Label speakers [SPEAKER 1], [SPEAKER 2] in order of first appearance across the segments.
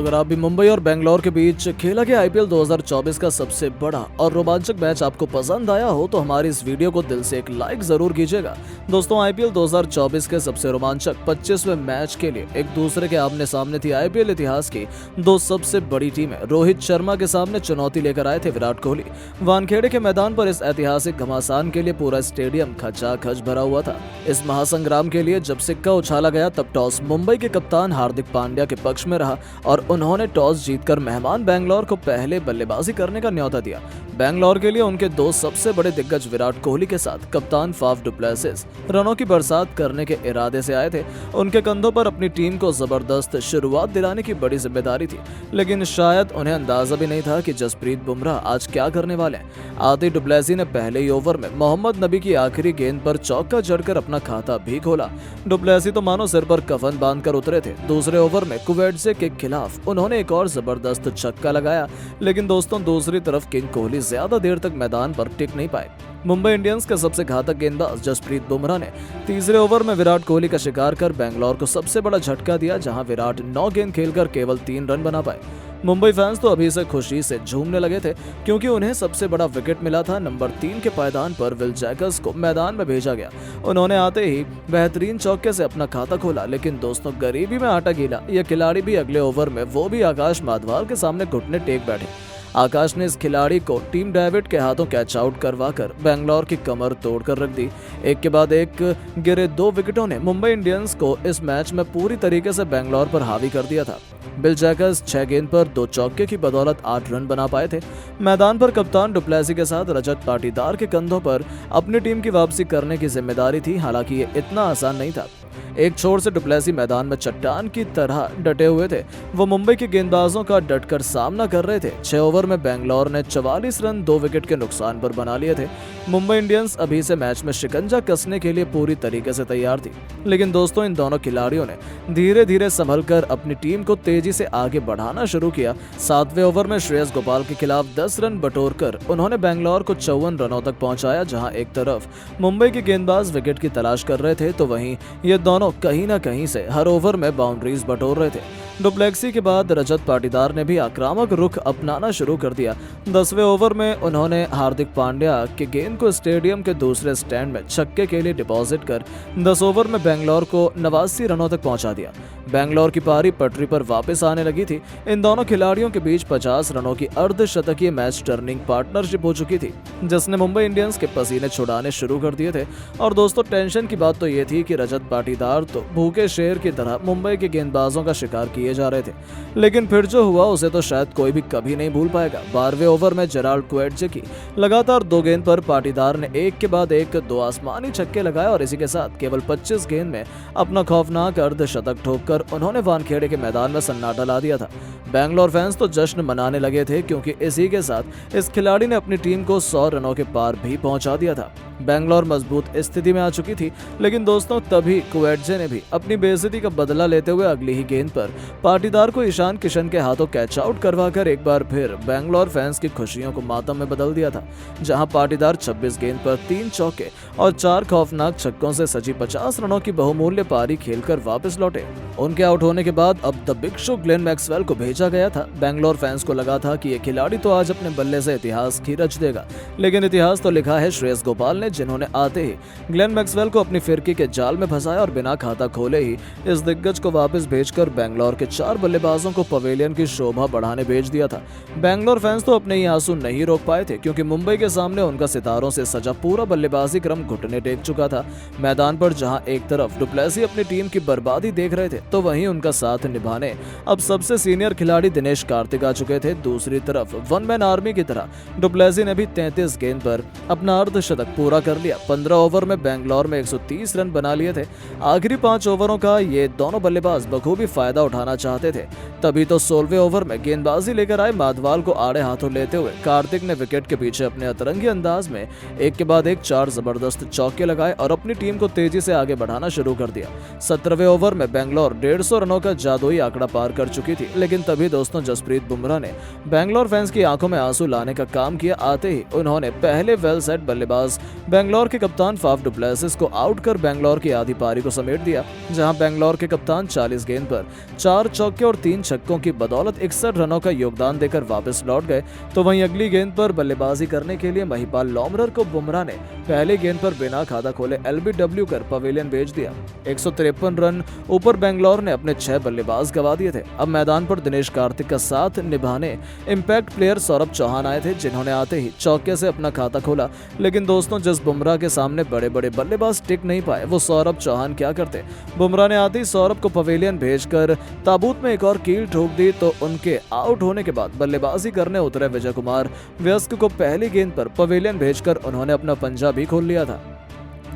[SPEAKER 1] अगर आप भी मुंबई और बेंगलोर के बीच खेला गया आईपीएल 2024 का सबसे बड़ा और रोमांचक मैच आपको पसंद आया हो तो हमारी इस वीडियो को दिल से एक लाइक जरूर कीजिएगा। दोस्तों, आईपीएल 2024 के सबसे रोमांचक 25वें मैच के लिए एक दूसरे के आमने सामने थी आईपीएल इतिहास की दो सबसे बड़ी टीमें। रोहित शर्मा के सामने चुनौती लेकर आए थे विराट कोहली। वानखेड़े के मैदान पर इस ऐतिहासिक घमासान के लिए पूरा स्टेडियम खचाखच भरा हुआ था। इस महासंग्राम के लिए जब सिक्का उछाला गया तब टॉस मुंबई के कप्तान हार्दिक पांड्या के पक्ष में रहा और उन्होंने टॉस जीतकर मेहमान बेंगलोर को पहले बल्लेबाजी करने का न्योता दिया। बेंगलोर के लिए उनके दो सबसे बड़े दिग्गज विराट कोहली के साथ कप्तान फाफ डुप्लेसिस रनों की बरसात करने के इरादे से आए थे। उनके कंधों पर अपनी टीम को जबरदस्त शुरुआत दिलाने की बड़ी जिम्मेदारी थी, लेकिन शायद उन्हें अंदाजा भी नहीं था कि जसप्रीत बुमराह आज क्या करने वाले हैं। आते डुप्लेसी ने पहले ही ओवर में मोहम्मद नबी की आखिरी गेंद पर चौका जड़कर अपना खाता भी खोला। डुप्लेसी तो मानो सिर पर कफन बांधकर उतरे थे। दूसरे ओवर में कुवैटजे के खिलाफ उन्होंने एक और जबरदस्त छक्का लगाया, लेकिन दोस्तों दूसरी तरफ किंग कोहली ज्यादा देर तक मैदान पर टिक नहीं पाए। मुंबई इंडियंस के सबसे घातक गेंदबाज जसप्रीत बुमराह ने तीसरे ओवर में विराट कोहली का शिकार कर बेंगलोर को सबसे बड़ा झटका दिया, जहां विराट 9 गेंद खेलकर केवल 3 रन बना पाए। मुंबई फैंस तो अभी से खुशी से झूमने लगे थे, क्योंकि उन्हें सबसे बड़ा विकेट मिला था। नंबर 3 के पायदान पर विल जैकर्स को मैदान में भेजा गया। उन्होंने आते ही बेहतरीन चौके से अपना खाता खोला, लेकिन दोस्तों गरीबी में आटा गीला यह खिलाड़ी भी अगले ओवर में वो भी आकाश माधवाल के सामने घुटने टेक बैठे। आकाश ने इस खिलाड़ी को टीम डेविड के हाथों कैच आउट करवाकर बेंगलोर की कमर तोड़कर रख दी। एक के बाद एक गिरे 2 विकेटों ने मुंबई इंडियंस को इस मैच में पूरी तरीके से बेंगलोर पर हावी कर दिया था। बिल जैकर्स 6 गेंद पर 2 चौके की बदौलत 8 रन बना पाए थे। मैदान पर कप्तान डुप्लेसी के साथ रजत पाटीदार के कंधों पर अपनी टीम की वापसी करने की जिम्मेदारी थी। हालांकि ये इतना आसान नहीं था। एक छोर से डुप्लेसी मैदान में चट्टान की तरह डटे हुए थे। वो मुंबई के गेंदबाजों का डटकर सामना कर रहे थे। 6 ओवर में बेंगलोर ने 44 रन 2 विकेट के नुकसान पर बना लिए थे। मुंबई इंडियंस अभी से मैच में शिकंजा कसने के लिए पूरी तरीके से तैयार थी, लेकिन दोस्तों इन दोनों खिलाड़ियों ने धीरे धीरे संभलकर अपनी टीम को तेजी से आगे बढ़ाना शुरू किया। 7वें ओवर में श्रेयस गोपाल के खिलाफ 10 रन बटोरकर उन्होंने बेंगलोर को 54 रनों तक पहुंचाया। जहां एक तरफ मुंबई के गेंदबाज विकेट की तलाश कर रहे थे, तो वहीं ये दोनों कहीं ना कहीं से हर ओवर में बाउंड्रीज बटोर रहे थे। डुप्लेक्सी के बाद रजत पाटीदार ने भी आक्रामक रुख अपनाना शुरू कर दिया। 10वें ओवर में उन्होंने हार्दिक पांड्या के गेंद को स्टेडियम के दूसरे स्टैंड में छक्के के लिए डिपॉजिट कर 10 ओवर में बेंगलोर को 89 रनों तक पहुंचा दिया। बेंगलोर की पारी पटरी पर वापस आने लगी थी। इन दोनों खिलाड़ियों के बीच 50 रनों की अर्धशतकीय मैच टर्निंग पार्टनरशिप हो चुकी थी, जिसने मुंबई इंडियंस के पसीने छुड़ाने शुरू कर दिए थे। और दोस्तों टेंशन की बात तो ये थी कि रजत पाटीदार तो भूखे शेर की तरह मुंबई के गेंदबाजों का शिकार किए जा रहे थे, लेकिन फिर जो हुआ उसे तो शायद कोई भी कभी नहीं भूल पाएगा। 12वें ओवर में जेराल्ड कुवैटजे की लगातार 2 गेंद पर पाटीदार ने एक के बाद एक 2 आसमानी छक्के लगाए और इसी के साथ केवल 25 गेंद में अपना खौफनाक अर्धशतक ठोककर उन्होंने वानखेड़े के मैदान में सन्नाटा ला दिया था। बेंगलोर फैंस तो जश्न मनाने लगे थे, क्योंकि इसी के साथ इस खिलाड़ी ने अपनी टीम को 100 रनों के पार भी पहुंचा दिया था। बेंगलोर मजबूत स्थिति में आ चुकी थी, लेकिन दोस्तों तभी कुवैटजे ने भी अपनी बेइज्जती का बदला लेते हुए अगली ही गेंद पर पाटीदार को ईशान किशन के हाथों कैच आउट करवाकर एक बार फिर बेंगलोर फैंस की खुशियों को मातम में बदल दिया था। जहां पाटीदार 26 गेंद पर 3 चौके और 4 खौफनाक छक्कों से सजी 50 रनों की बहुमूल्य पारी खेलकर वापस लौटे। उनके आउट होने के बाद अब the big show Glenn Maxwell को भेजा गया था। बेंगलोर फैंस को लगा था कि ये खिलाड़ी तो आज अपने बल्ले से इतिहास ही रच देगा, लेकिन इतिहास तो लिखा है श्रेयस गोपाल ने, जिन्होंने आते ही ग्लेन मैक्सवेल को अपनी फिरकी के जाल में फंसाया और बिना खाता खोले ही इस दिग्गज को वापस भेजकर बेंगलोर के 4 बल्लेबाजों को पवेलियन की शोभा बढ़ाने भेज दिया था। बेंगलोर फैंस तो अपने ये आंसू नहीं रोक पाए थे, क्योंकि मुंबई के सामने उनका सितारों से सजा पूरा बल्लेबाजी क्रम घुटने टेक चुका था। मैदान पर जहां एक तरफ डुप्लेसी अपनी टीम की बर्बादी देख रहे थे, तो वहीं उनका साथ निभाने अब सबसे सीनियर खिलाड़ी दिनेश कार्तिक आ चुके थे। दूसरी तरफ वन मैन आर्मी की तरह डुप्लेसी ने भी 33 गेंद पर अपना अर्धशतक पूरा कर लिया। 15 ओवर में बेंगलोर में 130 रन बना लिए थे। आखिरी 5 ओवरों का ये दोनों बल्लेबाज बखूबी फायदा उठाना चाहते थे। तभी तो 16वें ओवर में गेंदबाजी लेकर आए माधवाल को आड़े हाथों लेते हुए कार्तिक ने विकेट के पीछे अपने अतरंगी अंदाज में एक के बाद एक 4 जबरदस्त चौके लगाए और अपनी टीम को तेजी से आगे बढ़ाना शुरू कर दिया। 17वें ओवर में बेंगलोर 150 रनों का जादुई आंकड़ा पार कर चुकी थी, लेकिन तभी दोस्तों जसप्रीत बुमराह ने बेंगलोर फैंस की आंखों में आंसू लाने का काम किया। आते ही उन्होंने पहले वेल सेट बल्लेबाज बेंगलोर के कप्तान फाफ डुप्लेसिस को आउट कर बेंगलोर की आधी पारी को समेट दिया। जहां बेंगलोर के कप्तान 40 गेंद पर 4 चौके और 3 छक्कों की बदौलत 61 रनों का योगदान देकर वापस लौट गए, तो वहीं अगली गेंद पर बल्लेबाजी करने के लिए महिपाल लोमरर को बुमराह ने पहली गेंद पर बिना खाता खोले एलबीडब्ल्यू कर पवेलियन भेज दिया। 153 रन ऊपर बेंगलोर ने अपने 6 बल्लेबाज गंवा दिए थे। अब मैदान पर दिनेश कार्तिक का साथ निभाने इंपैक्ट प्लेयर सौरभ चौहान आए थे, जिन्होंने आते ही चौके से अपना खाता खोला। लेकिन दोस्तों, जिस बुमराह के सामने बड़े बड़े बल्लेबाज टिक नहीं पाए, वो सौरभ चौहान क्या करते। बुमराह ने आते ही सौरभ को पवेलियन भेजकर ताबूत में एक और कील ठोक दी, तो उनके आउट होने के बाद बल्लेबाजी करने उतरे विजय कुमार व्यस्क को पहली गेंद पर पवेलियन भेजकर उन्होंने अपना पंजा भी खोल लिया था,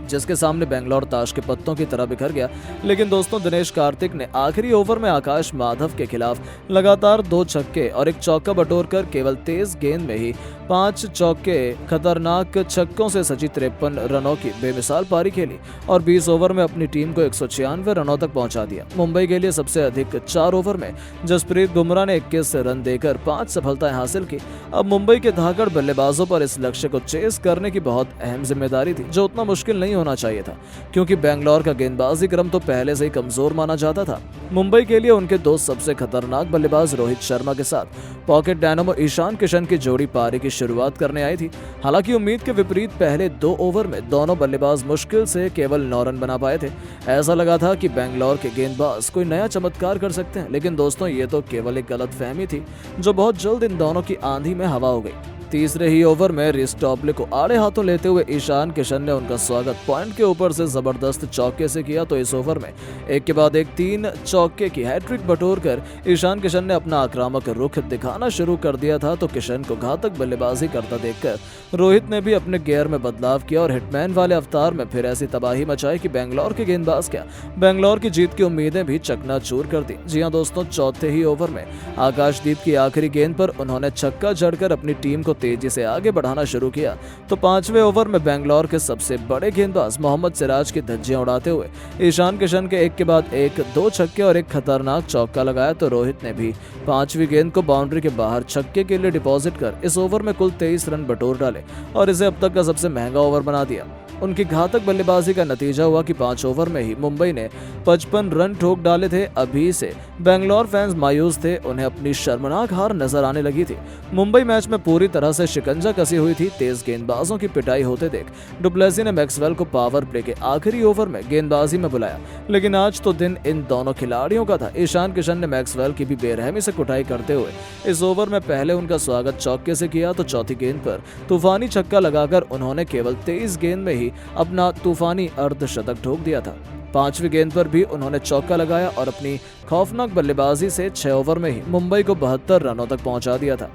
[SPEAKER 1] जिसके सामने बेंगलोर ताश के पत्तों की तरह बिखर गया। लेकिन दोस्तों, दिनेश कार्तिक ने आखिरी ओवर में आकाश माधव के खिलाफ लगातार 2 छक्के और 1 चौका बटोरकर केवल तेज गेंद में ही 5 चौके खतरनाक छक्कों से सजी 53 रनों की बेमिसाल पारी खेली और 20 ओवर में अपनी टीम को 196 रनों तक पहुंचा दिया। मुंबई के लिए सबसे अधिक 4 ओवर में जसप्रीत बुमराह ने 21 रन देकर 5 सफलताएं हासिल की। अब मुंबई के धाकड़ बल्लेबाजों पर इस लक्ष्य को चेस करने की बहुत अहम जिम्मेदारी थी, जो उतना मुश्किल नहीं होना चाहिए था, क्योंकि बेंगलोर का गेंदबाजी क्रम तो पहले से ही कमजोर माना जाता था। मुंबई के लिए उनके 2 सबसे खतरनाक बल्लेबाज रोहित शर्मा के साथ पॉकेट डायनामो ईशान किशन की जोड़ी पारी की शुरुआत करने आई थी। हालांकि उम्मीद के विपरीत पहले 2 ओवर में दोनों बल्लेबाज मुश्किल से केवल 9 रन बना पाए थे। ऐसा लगा था कि बेंगलोर के गेंदबाज कोई नया चमत्कार कर सकते हैं, लेकिन दोस्तों, ये तो केवल एक गलतफहमी थी, जो बहुत जल्द इन दोनों की आंधी में हवा हो गई। तीसरे ही ओवर में रिस टॉपले को आड़े हाथों लेते हुए ईशान किशन ने उनका स्वागत पॉइंट के ऊपर से जबरदस्त चौके से किया, तो इस ओवर में एक के बाद एक 3 चौके की हैट्रिक बटोरकर ईशान किशन ने अपना आक्रामक रुख दिखाना शुरू कर दिया था। तो किशन को घातक बल्लेबाजी करता देखकर रोहित ने भी अपने गियर में बदलाव किया और हिटमैन वाले अवतार में फिर ऐसी तबाही मचाई कि बेंगलोर के गेंदबाज क्या, बेंगलोर की जीत की उम्मीदें भी चकनाचूर कर दी। जी हां दोस्तों, चौथे ही ओवर में आकाशदीप की आखिरी गेंद पर उन्होंने छक्का जड़कर अपनी टीम को तेजी से आगे बढ़ाना शुरू किया। तो 5वें ओवर में बेंगलोर के सबसे बड़े गेंदबाज मोहम्मद सिराज की धज्जियां उड़ाते हुए ईशान किशन के एक के बाद एक 2 छक्के और एक खतरनाक चौका लगाया, तो रोहित ने भी 5वीं गेंद को बाउंड्री के बाहर छक्के के लिए डिपॉजिट कर इस ओवर में कुल 23 रन बटोर डाले और इसे अब तक का सबसे महंगा ओवर बना दिया। उनकी घातक बल्लेबाजी का नतीजा हुआ कि 5 ओवर में ही मुंबई ने 55 रन ठोक डाले थे। अभी से बेंगलोर फैंस मायूस थे, उन्हें अपनी शर्मनाक हार नजर आने लगी थी। मुंबई मैच में पूरी तरह से शिकंजा कसी हुई थी। तेज गेंदबाजों की पिटाई होते देख डुप्लेसी ने मैक्सवेल को पावर प्ले के आखिरी ओवर में गेंदबाजी में बुलाया, लेकिन आज तो दिन इन दोनों खिलाड़ियों का था। ईशान किशन ने मैक्सवेल की भी बेरहमी से कुटाई करते हुए इस ओवर में पहले उनका स्वागत चौके से किया, तो चौथी गेंद पर तूफानी छक्का लगाकर उन्होंने केवल 23 गेंद में ही अपना तूफानी अर्धशतक ठोक दिया था। 5वीं गेंद पर भी उन्होंने चौका लगाया और अपनी खौफनाक बल्लेबाजी से 6 ओवर में ही मुंबई को 72 रनों तक पहुंचा दिया था।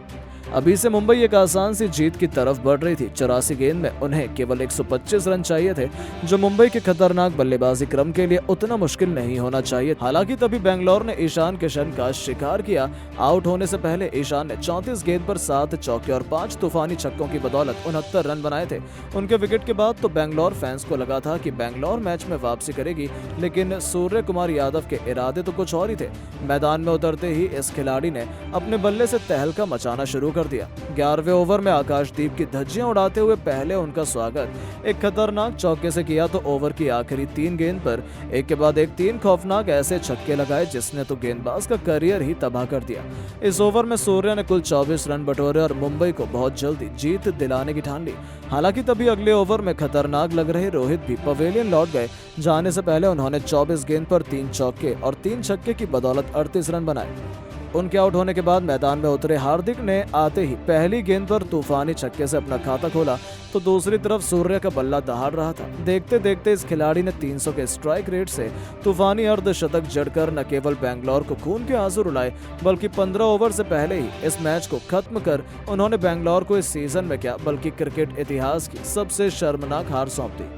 [SPEAKER 1] अभी से मुंबई एक आसान सी जीत की तरफ बढ़ रही थी। 84 गेंद में उन्हें केवल 125 रन चाहिए थे, जो मुंबई के खतरनाक बल्लेबाजी क्रम के लिए उतना मुश्किल नहीं होना चाहिए। हालांकि तभी बेंगलोर ने ईशान किशन का शिकार किया। आउट होने से पहले ईशान ने 34 गेंद पर 7 चौके और 5 तूफानी छक्कों की बदौलत 69 रन बनाए थे। उनके विकेट के बाद तो बेंगलोर फैंस को लगा था कि बेंगलोर मैच में वापसी करेगी, लेकिन सूर्य कुमार यादव के इरादे तो कुछ और ही थे। मैदान में उतरते ही इस खिलाड़ी ने अपने बल्ले से तहलका मचाना शुरू कर दिया। 11वें ओवर में आकाशदीप की धज्जियां उड़ाते हुए पहले उनका स्वागत एक खतरनाक चौके से किया, तो ओवर की आखिरी 3 गेंद पर एक के बाद एक 3 खौफनाक ऐसे छक्के लगाए जिसने तो गेंदबाज का करियर ही तबाह कर दिया। इस ओवर में सूर्य ने कुल 24 रन बटोरे और मुंबई को बहुत जल्दी जीत दिलाने की ठान ली। हालांकि तभी अगले ओवर में खतरनाक लग रहे रोहित भी पवेलियन लौट गए। जाने से पहले उन्होंने 24 गेंद पर 3 चौके और 3 छक्के की बदौलत 38 रन बनाए। उनके आउट होने के बाद मैदान में उतरे हार्दिक ने आते ही पहली गेंद पर तूफानी छक्के से अपना खाता खोला, तो दूसरी तरफ सूर्य का बल्ला दहाड़ रहा था। देखते देखते इस खिलाड़ी ने 300 के स्ट्राइक रेट से तूफानी अर्धशतक जड़कर न केवल बेंगलोर को खून के आंसू रुलाए, बल्कि 15 ओवर से पहले ही इस मैच को खत्म कर उन्होंने बेंगलोर को इस सीजन में क्या बल्कि क्रिकेट इतिहास की सबसे शर्मनाक हार सौंप दी।